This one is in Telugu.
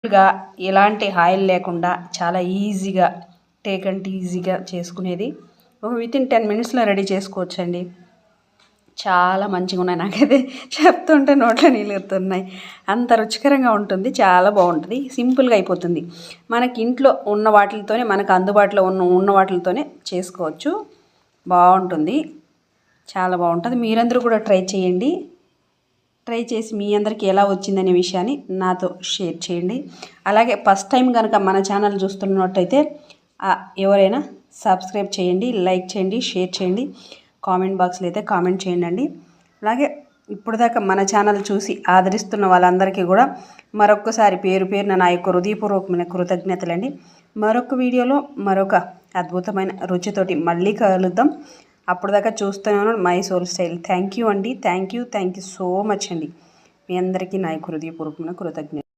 గా ఎలాంటి ఆయిల్ లేకుండా చాలా ఈజీగా టేక్ అండ్ ఈజీగా చేసుకునేది. ఒక వితిన్ 10 మినిట్స్లో రెడీ చేసుకోవచ్చండి. చాలా మంచిగా ఉన్నాయి. నాకైతే చెప్తుంటే నోట్లో నీళ్ళు ఊరుతున్నాయి. అంత రుచికరంగా ఉంటుంది. చాలా బాగుంటుంది. సింపుల్గా అయిపోతుంది. మనకి ఇంట్లో ఉన్న వాటితోనే, మనకు అందుబాటులో ఉన్న వాటితోనే చేసుకోవచ్చు. బాగుంటుంది. చాలా బాగుంటుంది. మీరందరూ కూడా ట్రై చేయండి. ట్రై చేసి మీ అందరికీ ఎలా వచ్చిందనే విషయాన్ని నాతో షేర్ చేయండి. అలాగే ఫస్ట్ టైం కనుక మన ఛానల్ చూస్తున్నట్టయితే ఎవరైనా సబ్స్క్రైబ్ చేయండి, లైక్ చేయండి, షేర్ చేయండి, కామెంట్ బాక్స్లో అయితే కామెంట్ చేయండి. అలాగే ఇప్పుడు దాకా మన ఛానల్ చూసి ఆదరిస్తున్న వాళ్ళందరికీ కూడా మరొక్కసారి పేరు పేరున నా యొక్క హృదయపూర్వకమైన కృతజ్ఞతలండి. మరొక వీడియోలో మరొక అద్భుతమైన రుచితోటి మళ్ళీ కలుద్దాం. అప్పుడు దాకా చూస్తున్నాను my soul style. Thank you అండి. థ్యాంక్ యూ సో మచ్ అండి. మీ అందరికీ నా హృదయపూర్వకమైన కృతజ్ఞత.